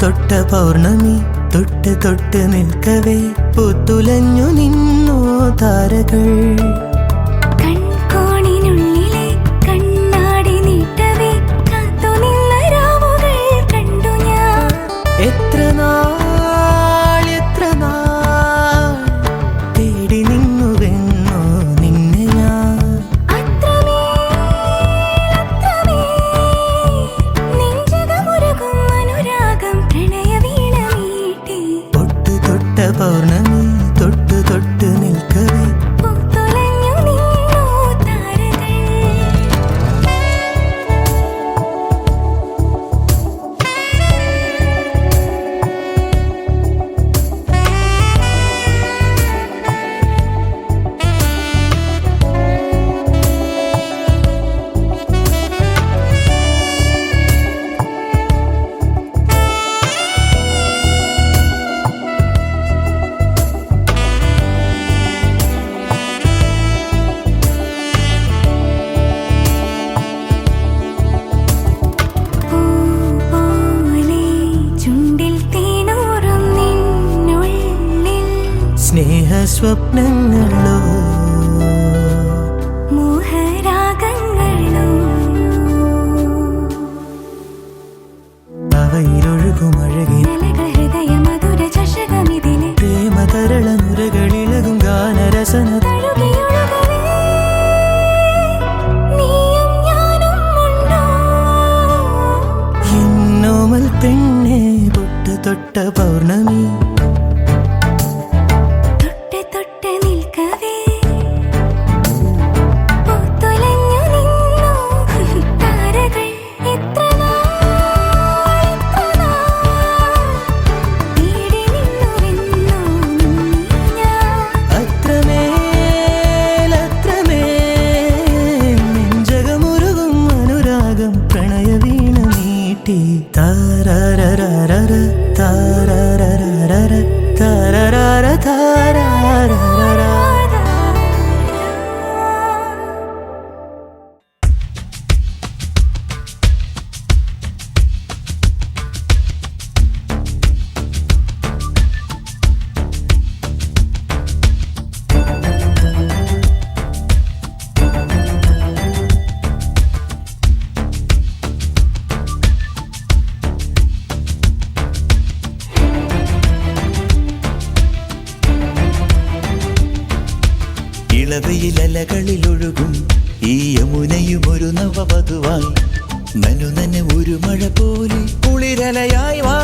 തൊട്ട പൗർണമി തൊട്ട് തൊട്ട് നിൽക്കവേ പൂത്തുലഞ്ഞു നിന്നോ താരകൾ. കൺകോണിനുള്ളിലെ കണ്ണാടി നീട്ടവേ കാത്തു നിന്ന രാവുകൾ കണ്ടു ഞാൻ. എത്ര നാൾ തേടി നിന്നുവെന്നോ നിന്നെ ഞാൻ. നെഞ്ചകമുരുകും അനുരാഗം പ്രണയവീണ മീട്ടി. തൊട്ട് തൊട്ട പൗർണമി തൊട്ട് തൊട്ട് നിൽക്കവേ പൂത്തുലഞ്ഞു നിന്നോ താരകൾ. സ്നേഹസ്വപ്നങ്ങളോ മോഹരാഗങ്ങളോ അവയിലൊഴുകുമഴകിൽ ഹൃദയ മധുര ചഷകമിതിലെ പ്രേമതരള നുരകളിളകും ഗാനരസന തഴുകിയൊഴുകവേ നീയും ഞാനും ഉണ്ടോ. എന്നോമൽ പെണ്ണെ തൊട്ട് തൊട്ട പൗർണമി തൊട്ട് തൊട്ട് നിൽക്കവേ പൂത്തുലഞ്ഞു നിന്നോ താരകൾ. എത്ര നാൾ തേടി നിന്നുവെന്നോ നിന്നെ ഞാൻ. അത്രമേൽ നെഞ്ചകമുരുകും അനുരാഗം പ്രണയവീണ നീട്ടി. താരരരര താരരരര താരരര താരരര. ഇളവയിലലകളിലൊഴുകും ഈ യമുനയും ഒരു നവവധുവായി നനുനന ഒരു മഴ പോലെ കുളിരലയായി വാ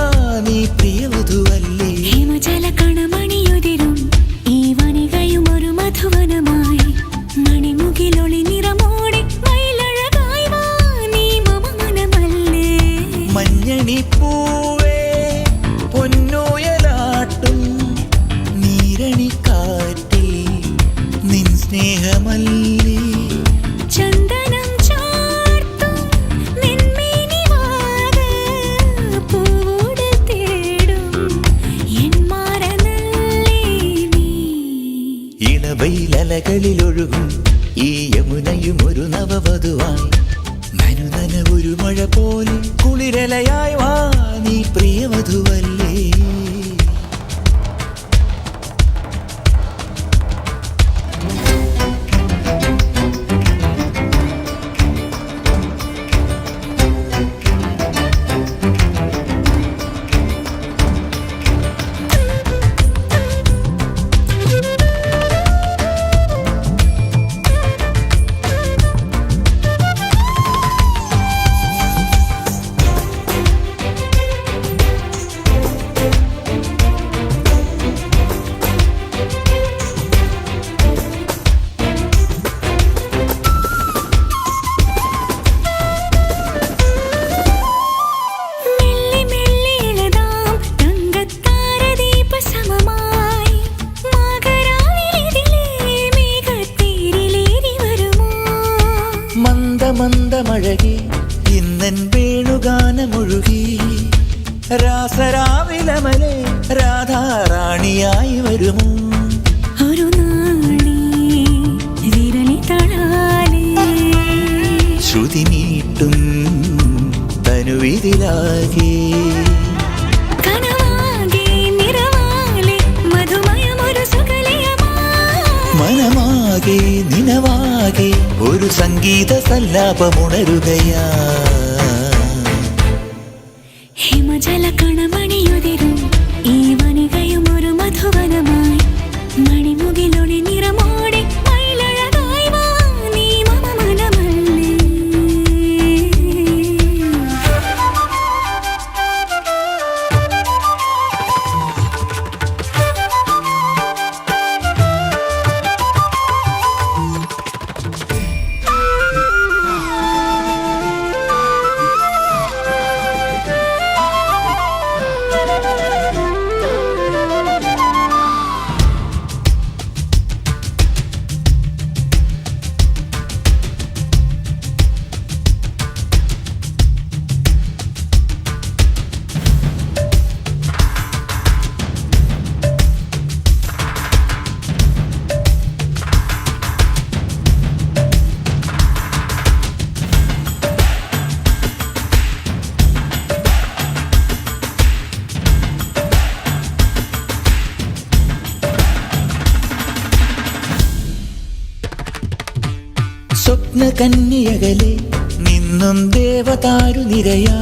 നീ പ്രിയവധുവല്ലേ. ഹിമജല കണമണിയുതിരും ഈ വനികയും ഒരു മധുവനമായി മണിമുകിലൊളി നിറമോടെ മയിലഴകായി വാ നീ മമ മനമല്ലേ. മഞ്ഞണി പൂവേ പൊന്നോയലാട്ടും നീരണിക്കാറ്റിൽ നിൻ സ്നേഹമല്ലേ. ചന്ദനം ചാർത്തും നിന്മേനിവാക പൂവോട് തേടും എൻ മാറനല്ലേ നീ. ഇളവയിലലകളിലൊഴുകും ഈ യമുനയും ഒരു നവവധുവായി നനുനന ഒരു മഴ പോലെ കുളിരലയായി വാ നീ പ്രിയവധുവല്ലേ. മന്ദമഴകി ഇന്നൻ വേണുഗാനമൊഴുകി രാസരാവിലമലെ രാധാറാണിയായി വരുമോ. ഒരു നാളി വിരലി തളാലേ ശ്രുതി നീട്ടും തനുവിതിലാകെ മനമാകെ നിനവാകെ ഒരു സംഗീത സല്ലാപമുണരുകയാ. ഹിമജല കണമണിയുതിരും ഈ വനികയും ഒരു മധുവനമായി മണിമുകിലൊളി നിറമോടെ മയിലഴകായി വാ നീ മമ മനമല്ലേ. സ്വപ്ന കന്യകലെ നിന്നും ദേവതാരു നിരയാ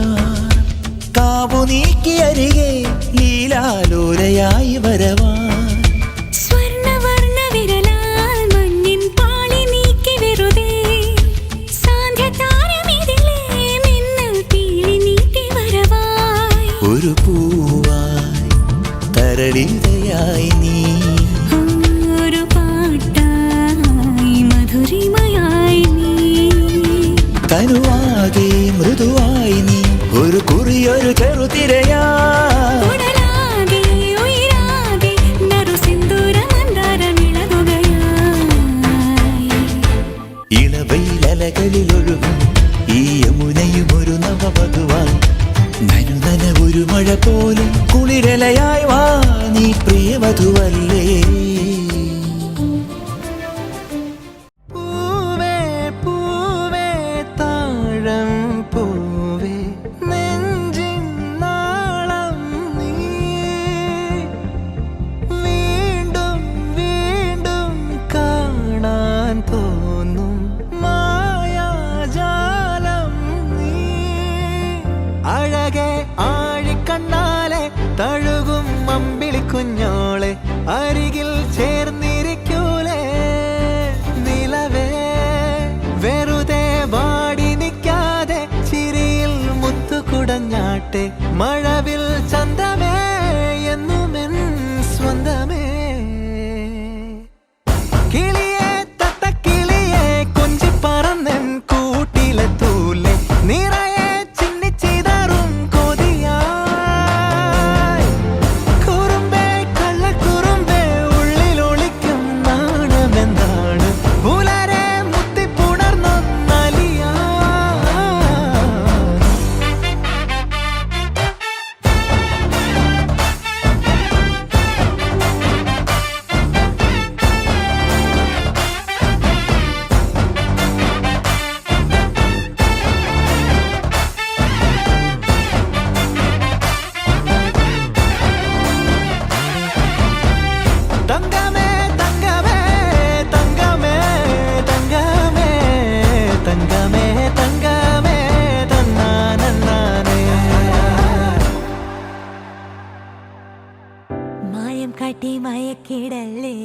കാവു നീക്കിയരികെ ലീലാലോലയായി വരവാ. സ്വർണ്ണവർണ്ണ വിരലാൽ മഞ്ഞിൻ പാളി നീക്കി വെറുതെ സാന്ധ്യതാരമിതിലേ മിന്നൽ പീലി നീട്ടി വരവായി. ഒരു പൂവായി തരളിതയായി നീ ഒരു പാട്ടായി മധുരിമയായി നീ തനുവാകെ മൃദുവായി നീ ഒരു കുറിയൊരു ചെറുതിരയാ. ഉടലാകെ ഉയിരാകെ നറുസിന്ദൂര മന്ദാരമിളകുകയായി. ഇളവയിലലകളിലൊഴുകും ഈ യമുനയും ഒരു നവവധുവായി നനുനന ഒരു മഴ പോലെ കുളിരലയായി വാ നീ പ്രിയവധുവല്ലേ. പൂവേ പൂവേ താഴം പൂവേ നെഞ്ചിൻ നാളം നീ വീണ്ടും വീണ്ടും കാണാൻ തോന്നും മായാജാലം നീ. അഴകെ ആഴിക്കണ്ണാലെ തഴുകും അമ്പിളിക്കുഞ്ഞോളെ അരികിൽ ചേർന്നിരിക്കൂലേ നിലവേ. വെറുതെ വാടി നിൽക്കാതെ ചിരിയിൽ മുത്തുകുടഞ്ഞാട്ടെ മഴവിൽ ചന്തമേ എന്നുമെൻ സ്വന്തമേ. കിളിയെ തത്തക്കിളിയെ കൊഞ്ചി പറന്നൻ കൂട്ടിലെ തൂലെ നിറയെ ചിന്നിച്ചിതറും കൊതിയായി. കുറുമ്പേ കള്ളക്കുറുമ്പേ ഉള്ളിലൊളിക്കും നാണമെന്താണ് പുലരെ മുത്തിപ്പുണർന്നൊന്നലിയാ. തങ്കമേ തങ്കമേ തങ്കമേ തങ്കമേ തങ്കമേ തങ്കമേ തന്നാനേ. മായം കാട്ടി മയക്കിടല്ലേ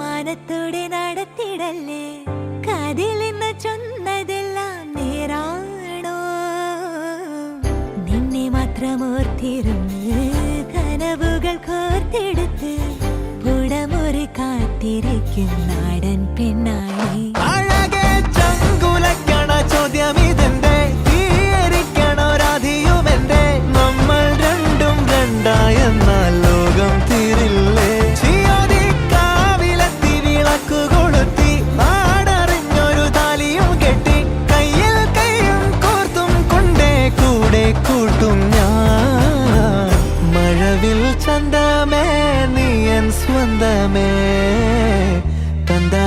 മാനത്തോടെ നടത്തിടല്ലേ കാതിലെന്ന് ചൊന്നതെല്ലാം നേരാണോ നിന്നെ മാത്രം ഓർത്തിരുന്ന് കനവുകൾ കോർത്തെടുത്ത് പുടമുറി കാത്തിരിക്കും നാടൻ പെണ്ണായി. അഴകെ ചങ്കുലക്കണ ചോദ്യമിതെന്റെ തീയരിക്കണ രാധിയുമെന്റെ നമ്മൾ രണ്ടും രണ്ടായെന്നാൽ ലോകം തീരില്ലേ. ചിയോതിക്കാവിലെത്തി വിളക്കു കൊളുത്തി നാടറിഞ്ഞൊരു താലിയും കെട്ടി കയ്യിൽ കയ്യും കോർത്തും കൊണ്ടേ കൂടെ കൂട്ടും ഞാൻ. മഴവിൽ ചന്തമേ നീ എൻ സ്വന്തമേ തന്താ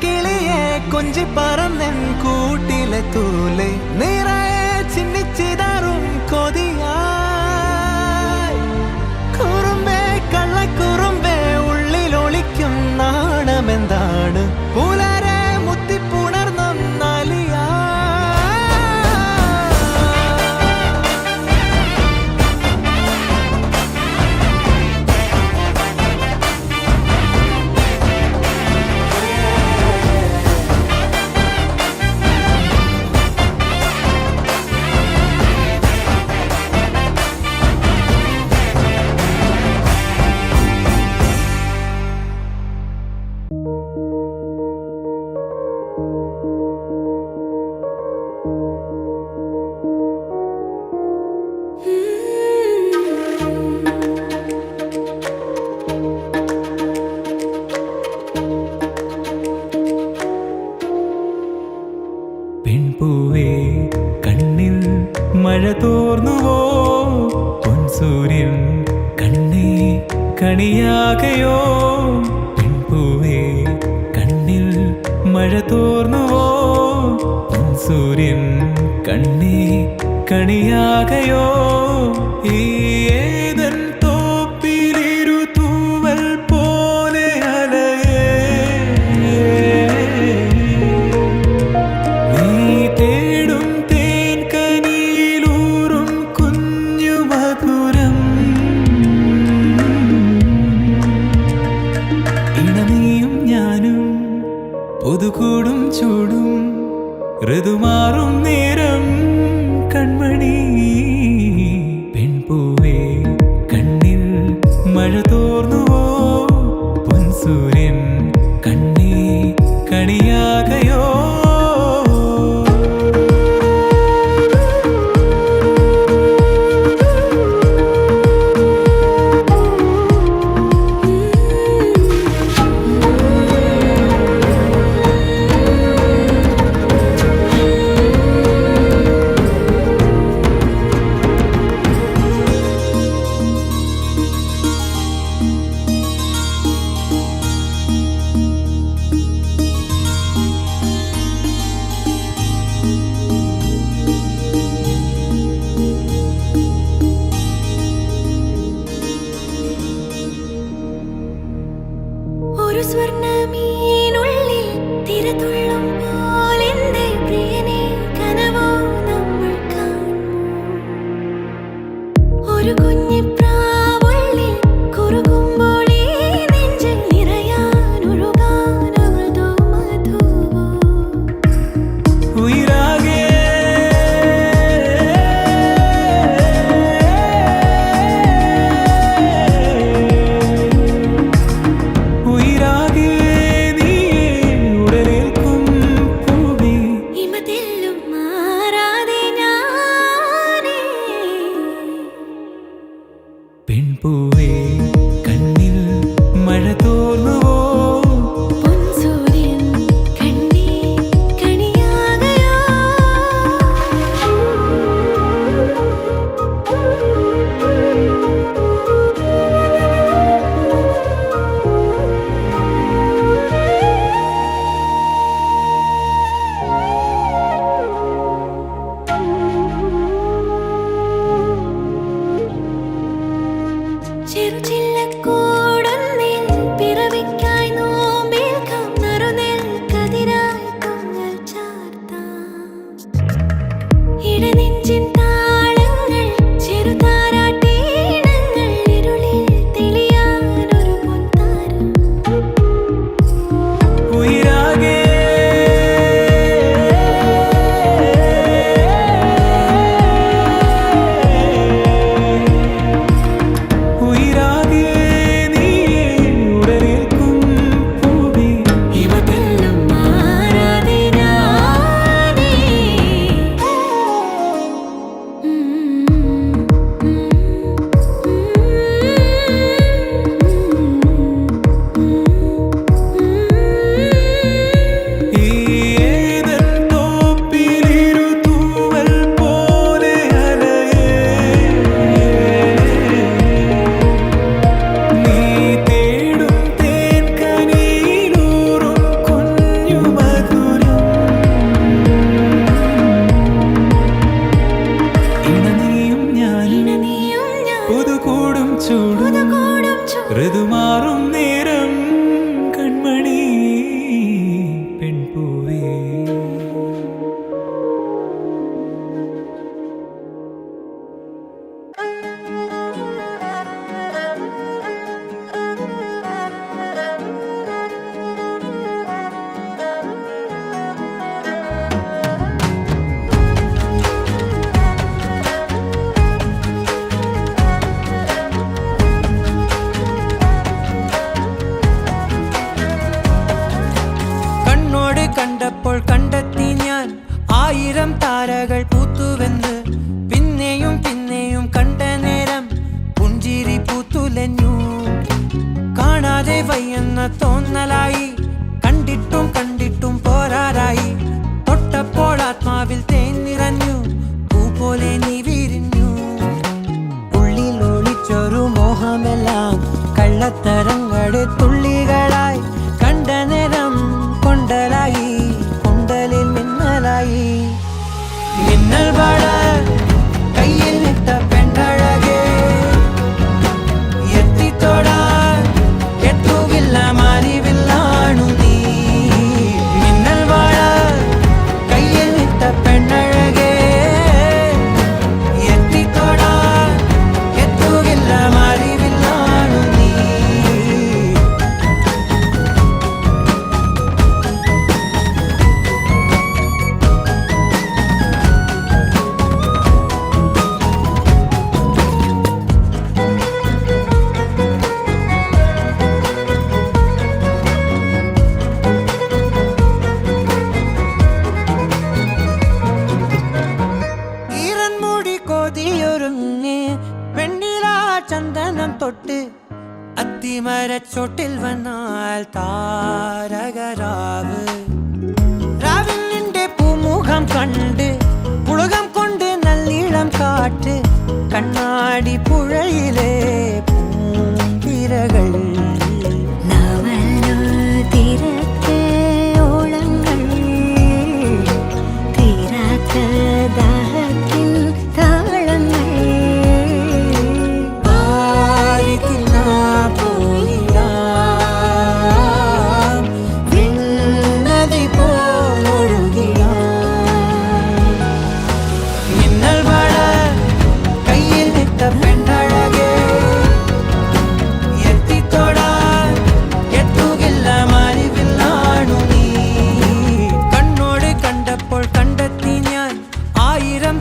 കിളിയെ കൊഞ്ചി പറന്നൻ കൂട്ടിലെ തൂലെ നിറയെ ചിന്നിച്ചിതാറും കൊതിയായി കുറുമ്പേ കള്ളക്കുറുമ്പേ ഉള്ളിലൊളിക്കും നാണമെന്താണ് പുലരെ മുത്തിപ്പുണർന്നൊന്നാലിയാ പെൺപൂവേ കണ്ണിൽ മഴ തോർന്നുവോ പൊൻസൂര്യൻ കണ്ണേ കണിയാകയോ പെൺപൂവേ കണ്ണിൽ മഴ തോർന്നുവോ പൊൻസൂര്യൻ കണ്ണേ കണിയാകയോ ഈ ഏതൻ തോപ്പിലിരു തൂവൽ പോലെ അലയേ നീ തേടും തേൻ കനിയിലൂറും കുഞ്ഞു മധുരം ഇണനീയും ഞാനും പുതുകൂടും ചൂടും ഋതുമാറും നേരം കൺമണി പെൺപൂവേ കണ്ണിൽ മഴ തോർന്നുവോ പൊൻസൂര്യൻ കണ്ണേ കണിയാകയോ ഒരു സ്വർണ്ണമീനുള്ളിൽ തിരതുള്ളും പോലെന്റെ പ്രിയനെ കനവോ നമ്മൾ കാണും ഒരു കുഞ്ഞിപ്രാവുള്ളിൽ കുറുകുമ്പോൾ ഈ നെഞ്ചിൽ നിറയാൻ ഒഴുകാൻ അവൾതോ മധുവോ ഉയിരാകെ ഉയിരാകെ നീയേ ഉടലേൽക്കും പൂവേ ഇമതെല്ലും മാറാതെ ഞാനേ പെൺപൂവേ കണ്ണിൽ മഴ തോർന്നുവോ പൊൻസൂര്യൻ കണ്ണേ കണിയാകയോ ചെറുചില്ലക്കൂടൊന്നിൽ പിറവിക്ക് ഋതുമാറും നേരം കൺമണി പെൺപൂവേ. കണ്ടപ്പോൾ കണ്ടെത്തി ഞാൻ 1000 താരകൾ പൂത്തുവെന്ന്. പിന്നെയും പിന്നെയും കണ്ട നേരം പുഞ്ചിരി പൂത്തുലഞ്ഞു. കാണാതെ വയ്യെന്ന തോന്നലായി, കണ്ടിട്ടും കണ്ടിട്ടും പോരാറായി. തൊട്ടപ്പോൾ ആത്മാവിൽ തേൻ നിറഞ്ഞു, പൂ പോലെ നീ വിരിഞ്ഞു. ഉള്ളിൽ ഒളിച്ചൊരു മോഹമെല്ലാം കള്ളത്തരങ്ങളുടെ തുള്ളികളായി. കണ്ട നേരം കൊണ്ടലായി, കൊണ്ടലിൽ മിന്നലായി. മിന്നൽ വള കയ്യിൽ ഇട്ട പെണ്ണഴകേ, എത്തിത്തൊടാൻ എത്തുകില്ല മാറിവില്ലാണു നീ. മിന്നൽ വള കയ്യിൽ ഇട്ട പെണ്ണഴകേ, എത്തിത്തൊടാൻ എത്തുകില്ല മാറിവില്ലാണു നീ. ചന്ദനം തൊട്ട് അത്തിമരച്ചോട്ടിൽ വന്നാൽ താരകരാവ്. രാവിൽ നിന്റെ പൂമുഖം കണ്ട് പുളകം കൊണ്ട് നല്ലീളം കാറ്റ്. കണ്ണാടി പുഴയിലെ പൂന്തിരകൾ.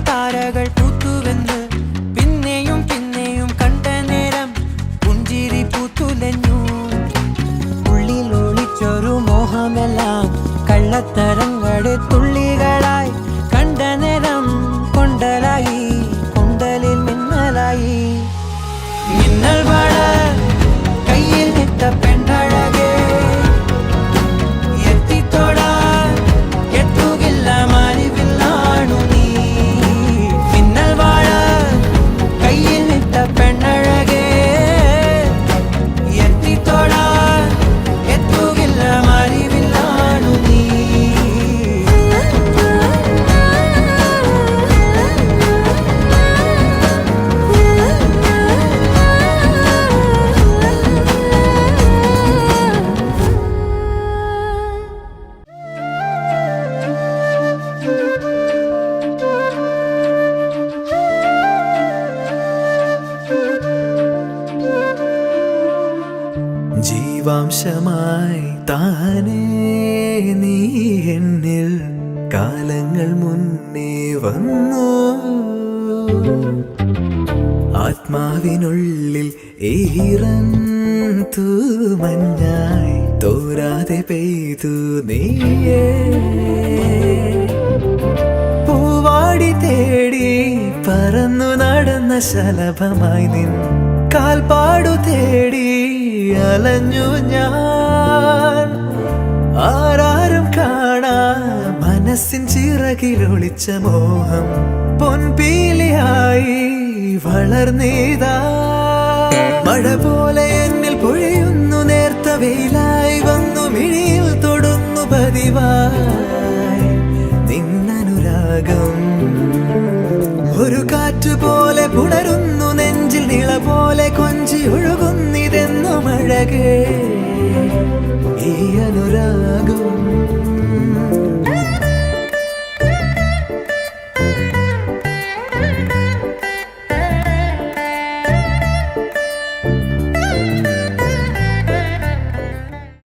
താരകൾ പൂത്തുവെന്ന്. പിന്നെയും പിന്നെയും കണ്ട നേരം പുഞ്ചിരി പൂത്തുലഞ്ഞു. ഉള്ളിൽ ഒളിച്ചൊരു മോഹമെല്ലാം കള്ളത്തരങ്ങളുടെ തുള്ളികളായി. കണ്ട നേരം കൊണ്ടലായി, കൊണ്ടലിൽ മിന്നലായി. മിന്നൽ വള കയ്യിൽ ഇട്ട പെണ്ണഴകേ, എത്തിത്തൊടാൻ എത്തുകില്ല മാറിവില്ലാണു നീ. പെണ്ണഴകേ, എത്തിത്തൊടാൻ എത്തുകില്ല മാറിവില്ലാണു നീ. ജീവാംശമായി താനേ നീ എന്നിൽ കാലങ്ങൾ മുന്നേ വന്നു. ആത്മാവിനുള്ളിൽ ഈറൻ തൂമഞ്ഞായി തോരാതെ പെയ്തു നീയേ. പൂവാടി തേടി പറന്നു നടന്ന ശലഭമായി നിൻ കാൽപ്പാടു തേടി അലഞ്ഞു ഞാൻ. ആരാരും കാണാ മനസ്സിൻ ചിറകിലൊളിച്ച മോഹം പൊൻപീലിയായി വളർന്നീതാ. മഴ പോലെ എന്നിൽ പൊഴിയുന്നു, നേർത്ത വെയിലായി വന്നു മിഴിയിൽ തൊടുന്നു പതിവായി നിന്നനുരാഗം. ഒരു കാറ്റുപോലെ പുണരുന്നു നെഞ്ചിൽ, നിള പോലെ കൊഞ്ചി ഒഴുകുന്നിതെന്നും അഴകേ ഈ അനുരാഗം